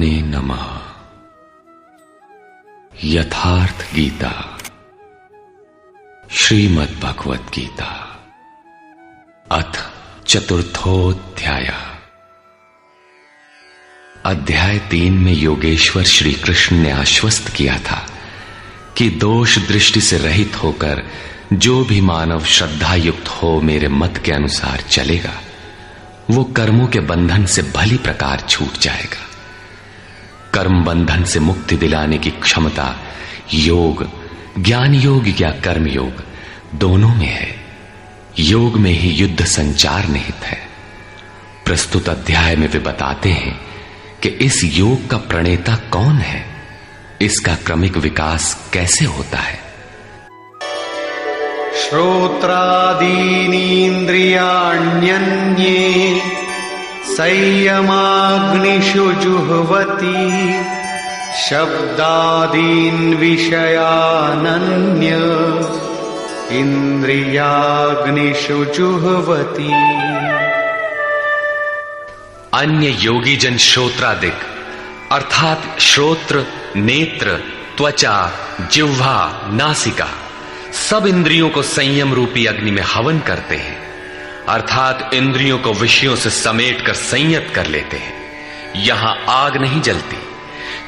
परमात्मने नमः। यथार्थ गीता, श्रीमद् भगवत गीता, अथ चतुर्थोऽध्याय। अध्याय 3 में योगेश्वर श्री कृष्ण ने आश्वस्त किया था कि दोष दृष्टि से रहित होकर जो भी मानव श्रद्धा युक्त हो मेरे मत के अनुसार चलेगा, वो कर्मों के बंधन से भली प्रकार छूट जाएगा। कर्म बंधन से मुक्ति दिलाने की क्षमता योग, ज्ञान योग या कर्म योग दोनों में है। योग में ही युद्ध संचार निहित है। प्रस्तुत अध्याय में वे बताते हैं कि इस योग का प्रणेता कौन है, इसका क्रमिक विकास कैसे होता है। श्रोत्रादीनीन्द्रियाण्यन्ये संयमाग्निषु जुह्वति शब्दादीन् विषयानन्य इंद्रियाग्निषु जुह्वति। अन्य योगी जन श्रोत्रादिक अर्थात श्रोत्र, नेत्र, त्वचा, जिह्वा, नासिका सब इंद्रियों को संयम रूपी अग्नि में हवन करते हैं, अर्थात इंद्रियों को विषयों से समेटकर संयत कर लेते हैं। यहां आग नहीं जलती।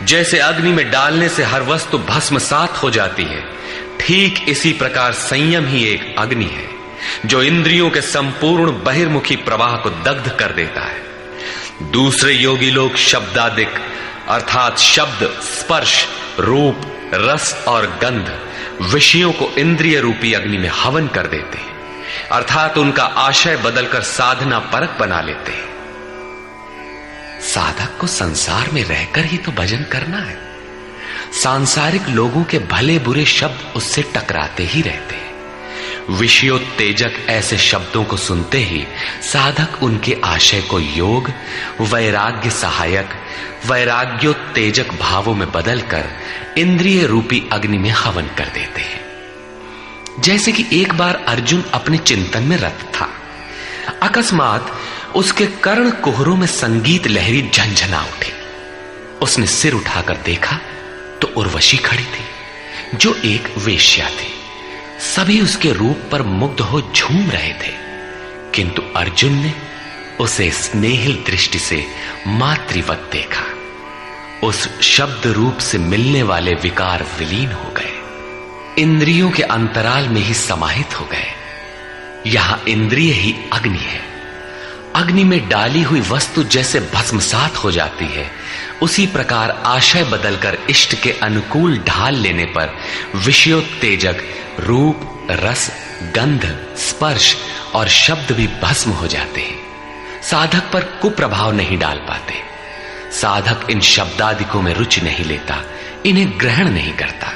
जैसे अग्नि में डालने से हर वस्तु भस्मसात हो जाती है, ठीक इसी प्रकार संयम ही एक अग्नि है जो इंद्रियों के संपूर्ण बहिर्मुखी प्रवाह को दग्ध कर देता है। दूसरे योगी लोग शब्दादिक अर्थात शब्द, स्पर्श, रूप, रस और गंध विषयों को इंद्रिय रूपी अग्नि में हवन कर देते हैं, अर्थात उनका आशय बदलकर साधना परक बना लेते हैं। साधक को संसार में रहकर ही तो भजन करना है। सांसारिक लोगों के भले बुरे शब्द उससे टकराते ही रहते हैं। विषयोत्तेजक ऐसे शब्दों को सुनते ही साधक उनके आशय को योग, वैराग्य सहायक, वैराग्योत्तेजक भावों में बदलकर इंद्रिय रूपी अग्नि में हवन कर देते हैं। जैसे कि एक बार अर्जुन अपने चिंतन में रत था, अकस्मात उसके कर्ण कुहरों में संगीत लहरी झंझना उठी। उसने सिर उठाकर देखा तो उर्वशी खड़ी थी, जो एक वेश्या थी। सभी उसके रूप पर मुग्ध हो झूम रहे थे, किंतु अर्जुन ने उसे स्नेहिल दृष्टि से मातृवत देखा। उस शब्द रूप से मिलने वाले विकार विलीन हो गए, इंद्रियों के अंतराल में ही समाहित हो गए। यहां इंद्रिय ही अग्नि है। अग्नि में डाली हुई वस्तु जैसे भस्मसात हो जाती है, उसी प्रकार आशय बदलकर इष्ट के अनुकूल ढाल लेने पर विषयोत्तेजक रूप, रस, गंध, स्पर्श और शब्द भी भस्म हो जाते हैं। साधक पर कुप्रभाव नहीं डाल पाते। साधक इन शब्दादिकों में रुचि नहीं लेता, इन्हें ग्रहण नहीं करता।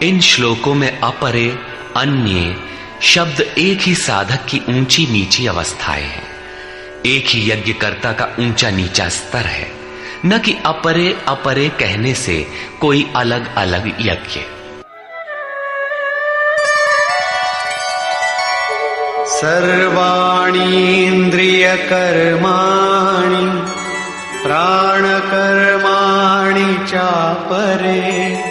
इन श्लोकों में अपरे, अन्य शब्द एक ही साधक की ऊंची नीची अवस्थाएं हैं। एक ही यज्ञकर्ता का ऊंचा नीचा स्तर है, न कि अपरे अपरे कहने से कोई अलग अलग यज्ञ। सर्वाणीन्द्रियकर्माणि प्राणकर्माणि चापरे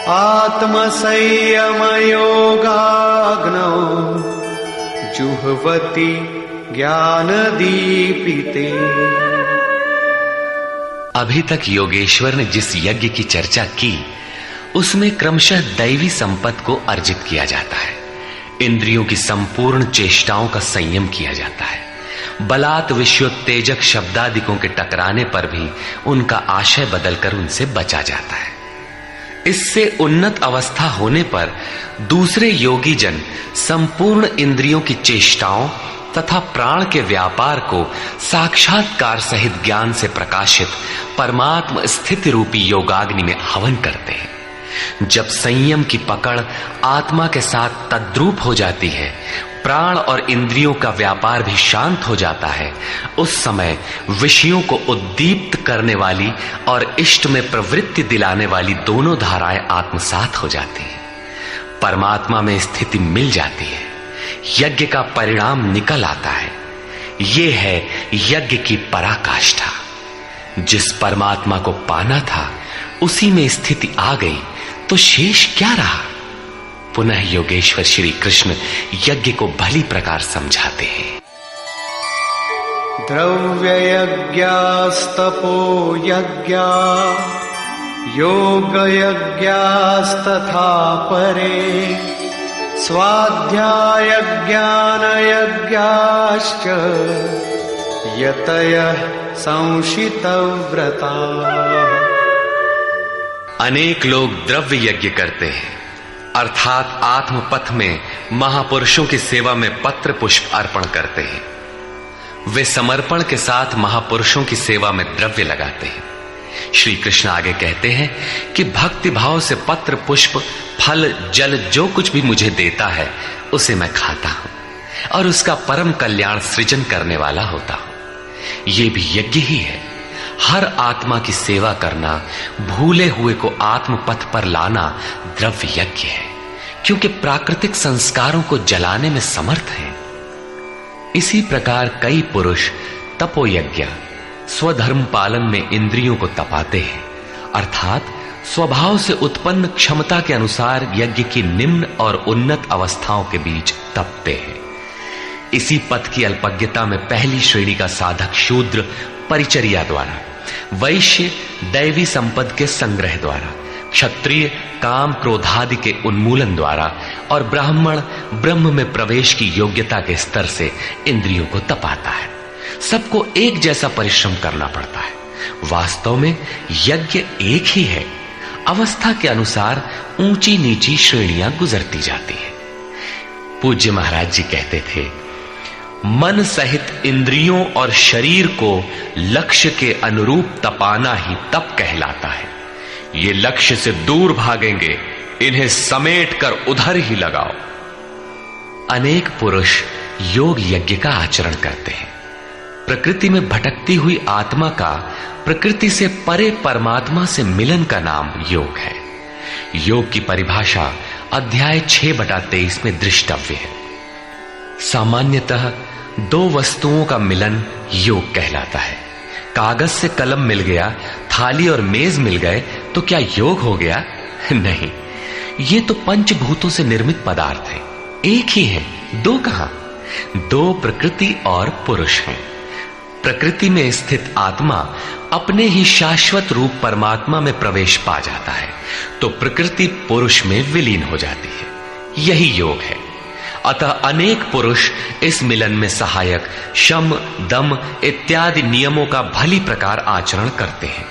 आत्मसंयमयोगाग्नौ जुह्वति ज्ञानदीपिते। अभी तक योगेश्वर ने जिस यज्ञ की चर्चा की, उसमें क्रमशः दैवी संपत्ति को अर्जित किया जाता है। इंद्रियों की संपूर्ण चेष्टाओं का संयम किया जाता है। बलात् विषयोत्तेजक शब्दादिकों के टकराने पर भी उनका आशय बदलकर उनसे बचा जाता है। इससे उन्नत अवस्था होने पर दूसरे योगी जन संपूर्ण इंद्रियों की चेष्टाओं तथा प्राण के व्यापार को साक्षात्कार सहित ज्ञान से प्रकाशित परमात्म स्थिति रूपी योगाग्नि में हवन करते हैं। जब संयम की पकड़ आत्मा के साथ तद्रूप हो जाती है, प्राण और इंद्रियों का व्यापार भी शांत हो जाता है, उस समय विषयों को उद्दीप्त करने वाली और इष्ट में प्रवृत्ति दिलाने वाली दोनों धाराएं आत्मसात हो जाती हैं। परमात्मा में स्थिति मिल जाती है, यज्ञ का परिणाम निकल आता है। ये है यज्ञ की पराकाष्ठा। जिस परमात्मा को पाना था उसी में स्थिति आ गई तो शेष क्या रहा। पुनः योगेश्वर श्री कृष्ण यज्ञ को भली प्रकार समझाते हैं। द्रव्य यज्ञास्तपो यज्ञा योग यज्ञास्तथा परे स्वाध्याय ज्ञान यज्ञाश्च यतयः संशितव्रता। अनेक लोग द्रव्य यज्ञ करते हैं, अर्थात आत्मपथ में महापुरुषों की सेवा में पत्र पुष्प अर्पण करते हैं। वे समर्पण के साथ महापुरुषों की सेवा में द्रव्य लगाते हैं। श्री कृष्ण आगे कहते हैं कि भक्ति भाव से पत्र पुष्प फल जल जो कुछ भी मुझे देता है उसे मैं खाता हूं और उसका परम कल्याण सृजन करने वाला होता हूं। यह भी यज्ञ ही है। हर आत्मा की सेवा करना, भूले हुए को आत्म पथ पर लाना द्रव्य यज्ञ है, क्योंकि प्राकृतिक संस्कारों को जलाने में समर्थ है। इसी प्रकार कई पुरुष तपोयज्ञ स्वधर्म पालन में इंद्रियों को तपाते हैं, अर्थात स्वभाव से उत्पन्न क्षमता के अनुसार यज्ञ की निम्न और उन्नत अवस्थाओं के बीच तपते हैं। इसी पथ की अल्पज्ञता में पहली श्रेणी का साधक शूद्र परिचर्या द्वारा, वैश्य दैवी संपद के संग्रह द्वारा, क्षत्रिय काम क्रोधादि के उन्मूलन द्वारा और ब्राह्मण ब्रह्म में प्रवेश की योग्यता के स्तर से इंद्रियों को तपाता है। सबको एक जैसा परिश्रम करना पड़ता है। वास्तव में यज्ञ एक ही है, अवस्था के अनुसार ऊंची नीची श्रेणियां गुजरती जाती है। पूज्य महाराज जी कहते थे, मन सहित इंद्रियों और शरीर को लक्ष्य के अनुरूप तपाना ही तप कहलाता है। ये लक्ष्य से दूर भागेंगे, इन्हें समेट कर उधर ही लगाओ। अनेक पुरुष योग यज्ञ का आचरण करते हैं। प्रकृति में भटकती हुई आत्मा का प्रकृति से परे परमात्मा से मिलन का नाम योग है। योग की परिभाषा अध्याय 6/23 में दृष्टव्य है। सामान्यतः दो वस्तुओं का मिलन योग कहलाता है। कागज से कलम मिल गया, थाली और मेज मिल गए तो क्या योग हो गया? नहीं, ये तो पंचभूतों से निर्मित पदार्थ हैं, एक ही है, दो कहां? दो प्रकृति और पुरुष हैं। प्रकृति में स्थित आत्मा अपने ही शाश्वत रूप परमात्मा में प्रवेश पा जाता है तो प्रकृति पुरुष में विलीन हो जाती है। यही योग है। अतः अनेक पुरुष इस मिलन में सहायक शम दम इत्यादि नियमों का भली प्रकार आचरण करते हैं।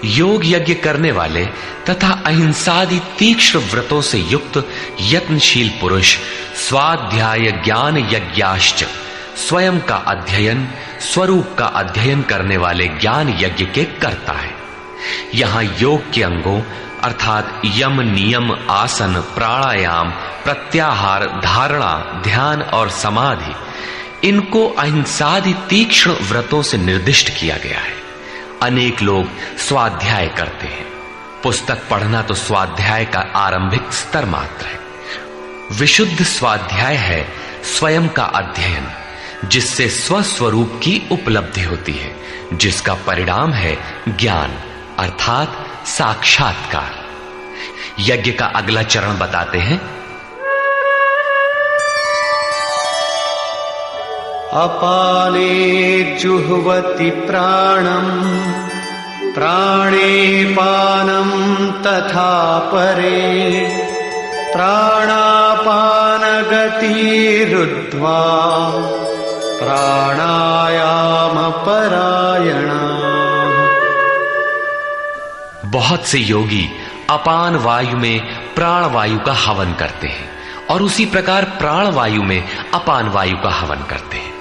योग यज्ञ करने वाले तथा अहिंसादि तीक्ष्ण व्रतों से युक्त यत्नशील पुरुष स्वाध्याय ज्ञान यज्ञाश्च स्वयं का अध्ययन, स्वरूप का अध्ययन करने वाले ज्ञान यज्ञ के करता है। यहां योग के अंगों अर्थात यम नियम आसन प्राणायाम प्रत्याहार धारणा ध्यान और समाधि, इनको अहिंसादि तीक्ष्ण व्रतों से निर्दिष्ट किया गया है। अनेक लोग स्वाध्याय करते हैं। पुस्तक पढ़ना तो स्वाध्याय का आरंभिक स्तर मात्र है। विशुद्ध स्वाध्याय है स्वयं का अध्ययन, जिससे स्वस्वरूप की उपलब्धि होती है, जिसका परिणाम है ज्ञान अर्थात साक्षात्कार। यज्ञ का अगला चरण बताते हैं। अपाने जुह्वति प्राणम प्राणे पानम तथा परे प्राणापान गतिरुद्ध्वा प्राणायाम परायणा। बहुत से योगी अपान वायु में प्राण वायु का हवन करते हैं और उसी प्रकार प्राण वायु में अपान वायु का हवन करते हैं।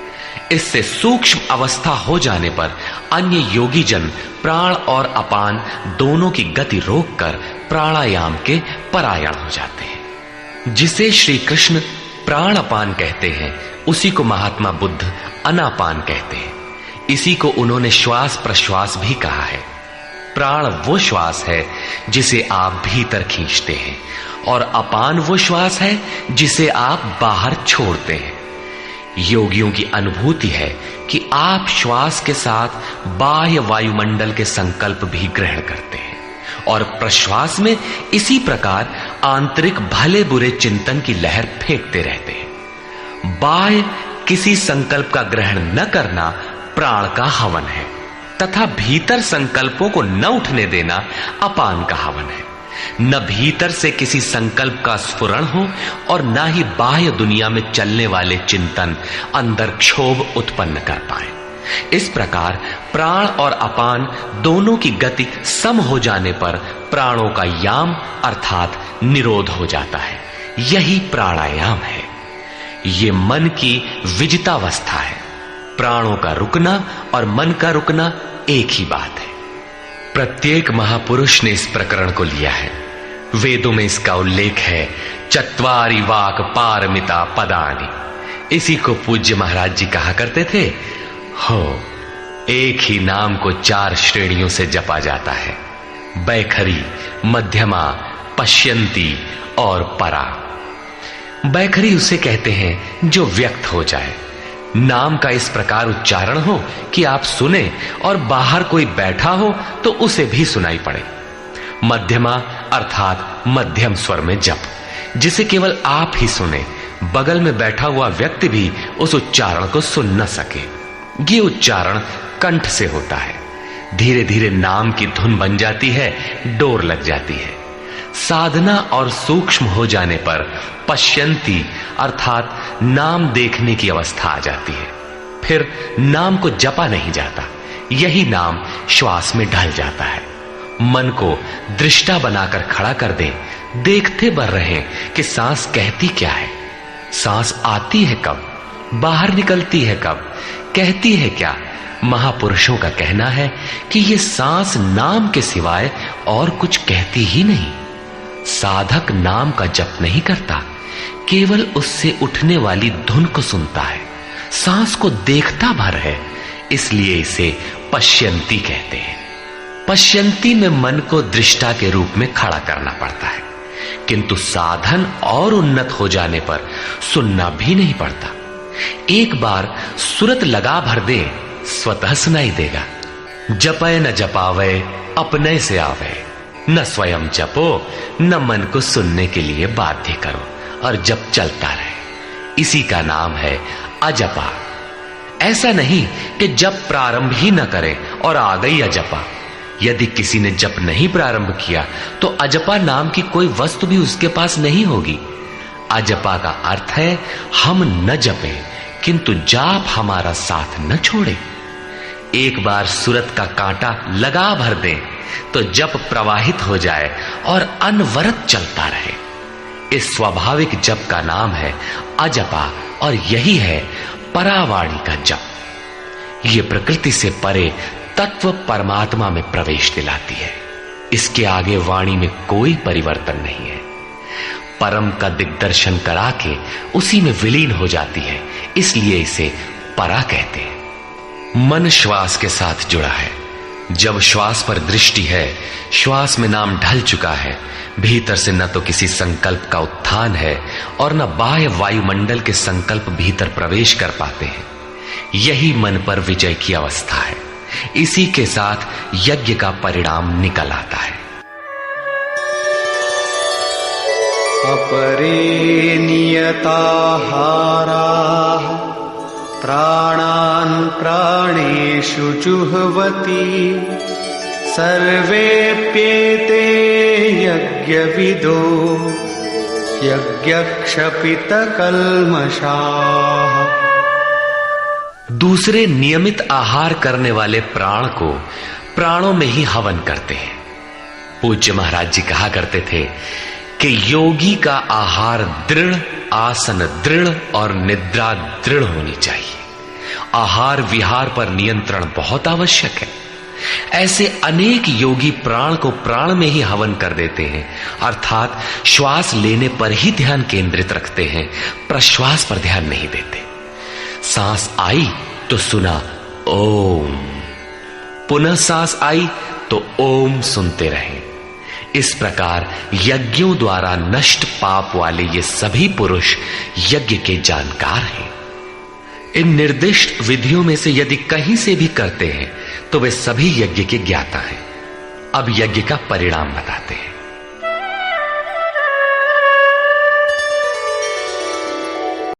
इससे सूक्ष्म अवस्था हो जाने पर अन्य योगी जन प्राण और अपान दोनों की गति रोककर प्राणायाम के परायण हो जाते हैं। जिसे श्री कृष्ण प्राणापान कहते हैं उसी को महात्मा बुद्ध अनापान कहते हैं। इसी को उन्होंने श्वास प्रश्वास भी कहा है। प्राण वो श्वास है जिसे आप भीतर खींचते हैं और अपान वो श्वास है जिसे आप बाहर छोड़ते हैं। योगियों की अनुभूति है कि आप श्वास के साथ बाह्य वायुमंडल के संकल्प भी ग्रहण करते हैं और प्रश्वास में इसी प्रकार आंतरिक भले बुरे चिंतन की लहर फेंकते रहते हैं। बाह्य किसी संकल्प का ग्रहण न करना प्राण का हवन है तथा भीतर संकल्पों को न उठने देना अपान का हवन है। न भीतर से किसी संकल्प का स्फुरण हो और न ही बाह्य दुनिया में चलने वाले चिंतन अंदर क्षोभ उत्पन्न कर पाए। इस प्रकार प्राण और अपान दोनों की गति सम हो जाने पर प्राणों का याम अर्थात निरोध हो जाता है। यही प्राणायाम है। ये मन की विजितावस्था है। प्राणों का रुकना और मन का रुकना एक ही बात है। प्रत्येक महापुरुष ने इस प्रकरण को लिया है। वेदों में इसका उल्लेख है, चत्वारि वाक पारमिता पदानि। इसी को पूज्य महाराज जी कहा करते थे। हो, एक ही नाम को 4 श्रेणियों से जपा जाता है, बैखरी, मध्यमा, पश्यंती और परा। बैखरी उसे कहते हैं जो व्यक्त हो जाए, नाम का इस प्रकार उच्चारण हो कि आप सुने और बाहर कोई बैठा हो तो उसे भी सुनाई पड़े। मध्यमा अर्थात मध्यम स्वर में जप, जिसे केवल आप ही सुने, बगल में बैठा हुआ व्यक्ति भी उस उच्चारण को सुन न सके। ये उच्चारण कंठ से होता है। धीरे धीरे नाम की धुन बन जाती है, डोर लग जाती है। साधना और सूक्ष्म हो जाने पर पश्यंती अर्थात नाम देखने की अवस्था आ जाती है। फिर नाम को जपा नहीं जाता, यही नाम श्वास में ढल जाता है। मन को दृष्टा बनाकर खड़ा कर दें, देखते बढ़ रहे कि सांस कहती क्या है, सांस आती है कब, बाहर निकलती है कब, कहती है क्या। महापुरुषों का कहना है कि ये सांस नाम के सिवाय और कुछ कहती ही नहीं। साधक नाम का जप नहीं करता, केवल उससे उठने वाली धुन को सुनता है, सांस को देखता भर है, इसलिए इसे पश्यंती कहते हैं। पश्यंती में मन को दृष्टा के रूप में खड़ा करना पड़ता है, किंतु साधन और उन्नत हो जाने पर सुनना भी नहीं पड़ता। एक बार सुरत लगा भर दे, स्वतः सुनाई देगा। जपय न जपावे अपने से आवे, न स्वयं जपो न मन को सुनने के लिए बाध्य करो, और जप चलता रहे। इसी का नाम है अजपा। ऐसा नहीं कि जप प्रारंभ ही न करे और आ गई अजपा। यदि किसी ने जप नहीं प्रारंभ किया तो अजपा नाम की कोई वस्तु भी उसके पास नहीं होगी। अजपा का अर्थ है हम न जपें किंतु जाप हमारा साथ न छोड़े। एक बार सूरत का कांटा लगा भर दें तो जप प्रवाहित हो जाए और अनवरत चलता रहे। इस स्वाभाविक जप का नाम है अजपा, और यही है परावाणी का जप। ये प्रकृति से परे तत्व परमात्मा में प्रवेश दिलाती है। इसके आगे वाणी में कोई परिवर्तन नहीं है। परम का दिग्दर्शन करा के उसी में विलीन हो जाती है, इसलिए इसे परा कहते हैं। मन श्वास के साथ जुड़ा है। जब श्वास पर दृष्टि है, श्वास में नाम ढल चुका है, भीतर से न तो किसी संकल्प का उत्थान है और न बाह्य वायुमंडल के संकल्प भीतर प्रवेश कर पाते हैं। यही मन पर विजय की अवस्था है। इसी के साथ यज्ञ का परिणाम निकल आता है। अपरे नियताहाराः प्राणान् प्राणेषु जुह्वति सर्वेप्येते यज्ञविदो यज्ञक्षपितकल्मषाः। दूसरे नियमित आहार करने वाले प्राण को प्राणों में ही हवन करते हैं। पूज्य महाराज जी कहा करते थे कि योगी का आहार दृढ़, आसन दृढ़ और निद्रा दृढ़ होनी चाहिए। आहार विहार पर नियंत्रण बहुत आवश्यक है। ऐसे अनेक योगी प्राण को प्राण में ही हवन कर देते हैं, अर्थात श्वास लेने पर ही ध्यान केंद्रित रखते हैं, प्रश्वास पर ध्यान नहीं देते। सांस आई तो सुना ओम, पुनः सांस आई तो ओम सुनते रहें। इस प्रकार यज्ञों द्वारा नष्ट पाप वाले ये सभी पुरुष यज्ञ के जानकार हैं। इन निर्दिष्ट विधियों में से यदि कहीं से भी करते हैं तो वे सभी यज्ञ के ज्ञाता हैं। अब यज्ञ का परिणाम बताते हैं।